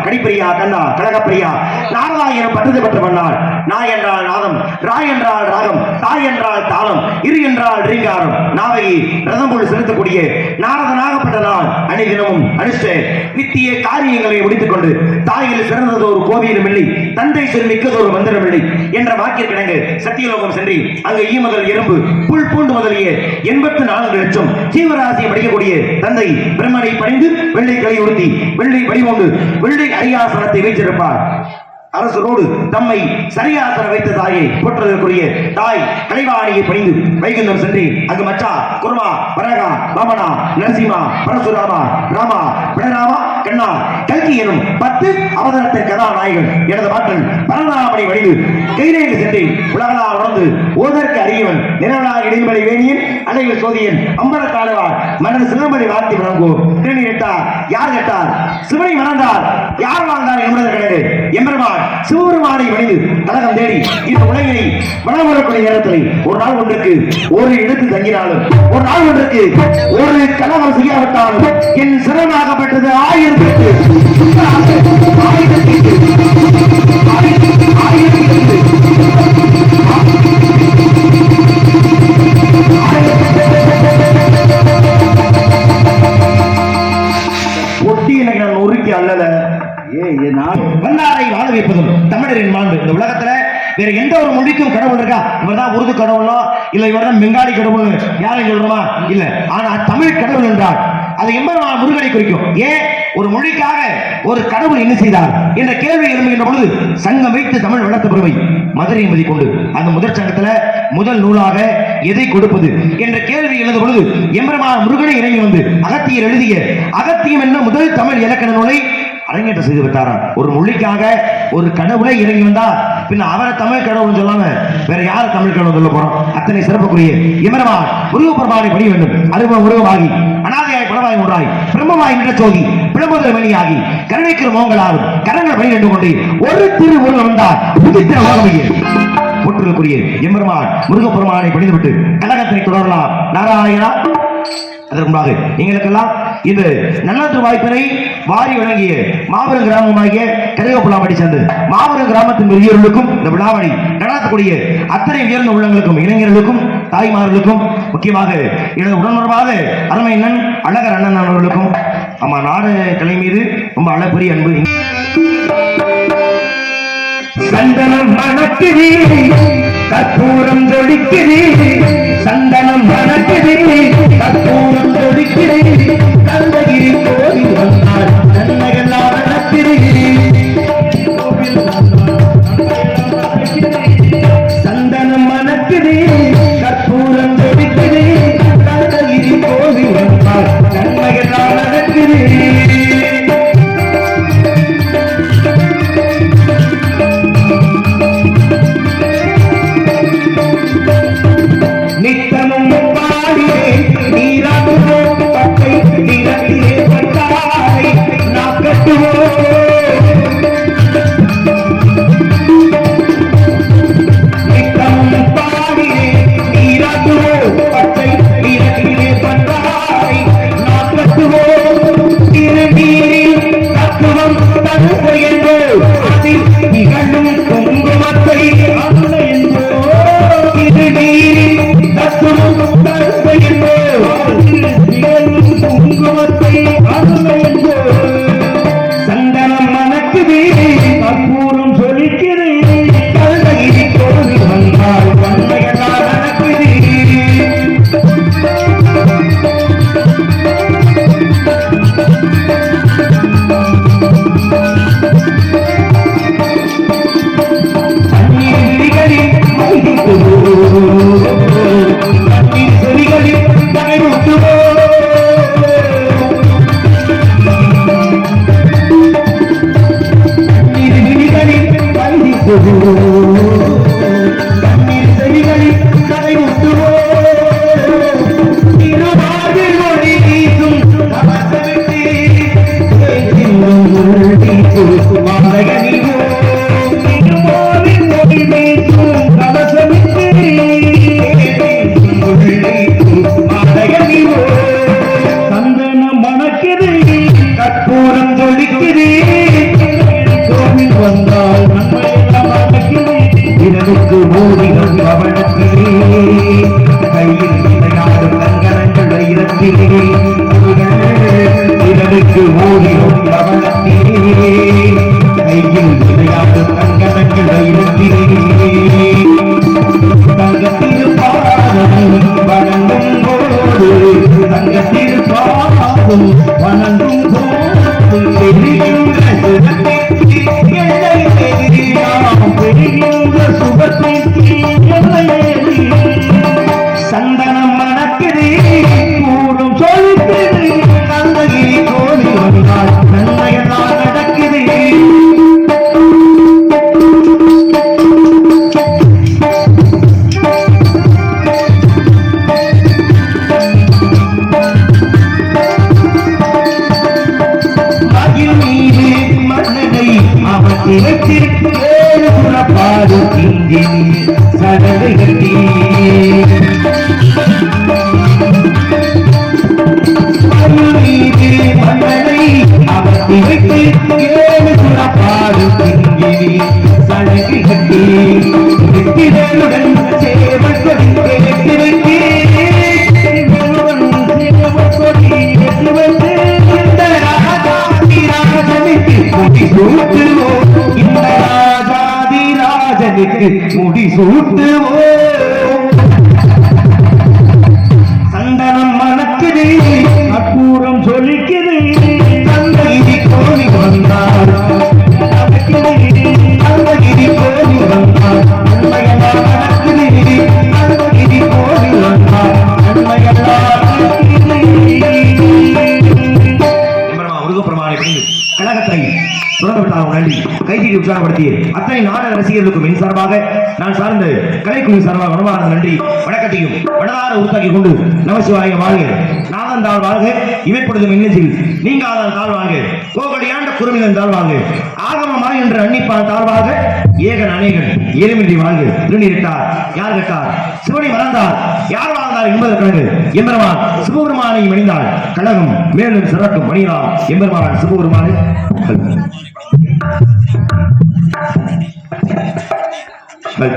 கடிப்பிரியா கண்ணா கழகப்பிரியா நாராயணம் பட்டது பெற்ற பண்ணாள். நாய் என்றால் நாதம், ராய் என்றால் ராகம், தாய் என்றால் தாளம், இரு என்றால் ரீங்காரம், நாவை ரதம் போல் செலுத்தக்கூடிய நாரதனாகப்பட்ட நாள் அணிதினமும் அனுஷ்ட நித்திய காரியங்களை முடித்துக் கொண்டு தாயில் சிறந்தது ஒரு கோவிலும் இல்லை, தந்தை சொல் மிக்கது ஒரு மந்திரம் இல்லை என்ற வாக்கிற்கிணங்கு சத்தியலோகம் சென்று அங்கு ஈ முதல் எறும்பு புல் பூண்டு முதலிய 84 லட்சம் ஜீவராசியை படிக்கக்கூடிய தந்தை பிரம்மனை பணிந்து வெள்ளை களை உறுத்தி வெள்ளை வடிவொண்டு வெள்ளை அரியாசனத்தை வைத்திருப்பார். அரசரோடு தம்மை சரியாசன வைத்த தாயை போற்றதற்குரிய தாய் கலைவாணியை பணிந்து வைகுந்தம் சென்று அங்கு மச்சா குருமா வரகா வாமனா நரசிம்மா பரசுராமா ராமா பிரணராமா கண்ணா கல்கி எனும் 10 அவதாரத்தின் கதாநாயகன் எனது பாட்டன் பரநாமனை வடிவு கைரேக்கு சென்று உலகளா உணர்ந்து ஓதற்கு அறியவன் நிறவலா இடைமலை வேணியன் அலைவில் சோதியன் அம்பர தாழ்வார் மனது சிலம்படி வாழ்த்தி வழங்கோ திருநீர் இட்டார் யார் கேட்டார் சிவனை மறந்தார் யார் வாழ்ந்தார் என்பது கிடையாது எம்பெருமான் சிவபெருமானை வணிந்து கழகம் தேடி இந்த உலகினை வளம் வரக்கூடிய நேரத்தில் ஒரு நாள் ஒன்றுக்கு ஒரு இடத்து தங்கினாலும் ஒரு நாள் ஒன்றுக்கு ஒரு கலகம் செய்யாவிட்டாலும் என் சிறனாகப்பட்டது 1000 ஒட்டி எனக்கு நான் நொறுக்கி அல்லல வந்தாரை வாழ வைப்பதும் தமிழரின் மாண்பு. இந்த உலகத்துல வேற எந்த ஒரு மொழிக்கும் கடவுள் இருக்கா? இவர்தான் உருது கடவுளோ இல்ல இவர்தான் பெங்காலி கடவுள் யாரும் சொல்றோமா? இல்ல. ஆனா தமிழ் கடவுள் என்றால் அது எம்பெருமான் முருகனை குறிக்கும். ஏன் ஒரு மொழிக்காக ஒரு கடவுள் என்ன செய்தார் என்ற கேள்வி எழும்புகின்ற பொழுது சங்கம் வைத்து தமிழ் வளர்த்த பெருமை மதுரை மதி கொண்டு அந்த முதற் சங்கத்துல முதல் நூலாக எதை கொடுப்பது என்ற கேள்வி எழுந்த பொழுது எம்பெருமான் முருகனை இறங்கி வந்து அகத்தியர் எழுதிய அகத்தியம் என்ற முதல் தமிழ் இலக்கண நூலை அரங்கேற்றம் செய்து விட்டாராம். ஒரு மொழிக்காக ஒரு கடவுளை இறங்கி வந்தா பின்ன அவரை தமிழ் கடவுள் சொல்லாம வேற யார தமிழ் கடவுள் சொல்ல போறோம்? அத்தனை சிறப்புக்குரிய எம்பெருமான் முருகப்பெருமானை பணி வேண்டும். அருவம் உருவமாகி அனாதையாய் பணமாய் ஒன்றாய் பிரம்மமாய் நின்ற சோதி பிளம்புதல் மணியாகி கருணைக்கிற மோங்களாகும் கரங்கள் பணி நின்று கொண்டு ஒரு திரு உருவம் வந்தார் புதித்திர உலகமையே போற்றுக்குரிய எம்பெருமான் முருகப்பெருமானை பணிந்துவிட்டு கழகத்தினை தொடரலாம். நாராயணா. அதற்கு முன்பாக எங்களுக்கெல்லாம் இந்த நல்லது வாய்ப்பினை வாரி வழங்கிய மாபெரும் கிராமமாகிய கரையோப்புலாமடி சேர்ந்து மாபெரும் கிராமத்தின் உயர்களுக்கும் இந்த விழாவணி நடத்தக்கூடிய அத்தனை உயர்ந்த உள்ளங்களுக்கும் இளைஞர்களுக்கும் தாய்மார்களுக்கும் முக்கியமாக எனது உடனுறவாக அருமை அண்ணன் அழகர் அண்ணன் அவர்களுக்கும் ஆமா நாடக கலை மீது ரொம்ப அளப்பரிய அன்பு. சந்தனம் மணக்குது கற்பூரம் ஜொலிக்குது, சந்தனம் மணக்குது கற்பூரம் ஜொலிக்குது, கந்தகிரி கோவில் வந்தால் நன்மையெல்லாம் நடக்குது. சந்தனம் மணக்குது கற்பூரம் ஜொலிக்குது, கந்தகிரி கோவில் வந்தால் நன்மையெல்லாம் நடக்குது. நித்தமும் பாடியே நீராட்டுவோம் பட்டை நிறத்திலே பட்டாரை நாக்கட்டுவோம். நித்தமும் பாடியே நீராட்டுவோம் பட்டை நிறத்திலே பட்டாரை நாக்கட்டுவோம். திருநீரில் தத்துவம் தடுப்பு என்றோ அதில் நிகழும் குங்குமத்தை அல்ல என்றோ. திருநீரில் சந்தனம் மணக்குது கற்பூரம் சொலிக்குது, கந்தகிரி கோவில் வந்தால் நன்மையெல்லாம் நடக்குது. இரவுக்கு மோதிகள் கவனத்திலே கையில் விளையாடும் கங்கணங்கள் வைரத்திலே, இரவுக்கு மோதிகள் கவனத்திலே கையில் விளையாடும் கங்கணங்கள் வைரத்திலே. தங்கத்திருப்பாதம் வணங்கும் போது, தங்கத்திருப்பாதம் வணங்கும் போது பெரியுள்ள சுகத்திற்கு எல்லை தெரியாம், பெரியுள்ள சுகத்திற்கு எல்லை. சந்தனம் மணக்குது கூறும் சொல்லுக்குது, கந்தகிரி கோவில் வந்தால் நன்மையெல்லாம் நடக்குது. ஏழு புறப்பாடு சடலை கட்டி மன்னனை அவர்த்தி வைத்து ஏழு புறப்பாடு சடலை கட்டி வெற்றிகளுடன் சேவல் கொடி வெற்றி வைத்து முடி சூட்டுவோம். சந்தனம் மணக்குது கற்பூரம் சொலிக்குது, கந்தகிரி கோவில் வந்தார் கந்தகிரி கோவில் வந்தார் நன்மையெல்லாம் நடக்குது. கந்தகிரி கோவில் வந்தார் நன்மையெல்லாம் கழகத்தை நன்றி கைதிக்கு உற்சாகப்படுத்திய அத்தனை நாடக ரசிகர்களுக்கும் என் சார்பாக நான் சார்ந்த கலைக்குழு சார்பாக மனமார்ந்த நன்றி வணக்கத்தையும் மனதார உருத்தாக்கி கொண்டு நமசிவாய வாழ்க, நாதந்தாள் வாழ்க, இமைப்படுதும் இன்னில் நீங்காதான் தாழ்வாங்க, கோகடியாண்ட குருமிதன் தாழ்வாங்க, ஆகமமாய் என்று அன்னிப்பான் தாழ்வாக, ஏகன் அநேகன் ஏழுமின்றி வாழ்க. திருநீரிட்டார் யார் கேட்டார், சிவனை மறந்தார் யார் வாழ்ந்தார் என்பதற்காக எம்பெருமான் சிவபெருமானை மணிந்தாள் கழகம் மேலும் சிறக்கும் மணியலாம். எம்பெருமான் சிவபெருமானை Well,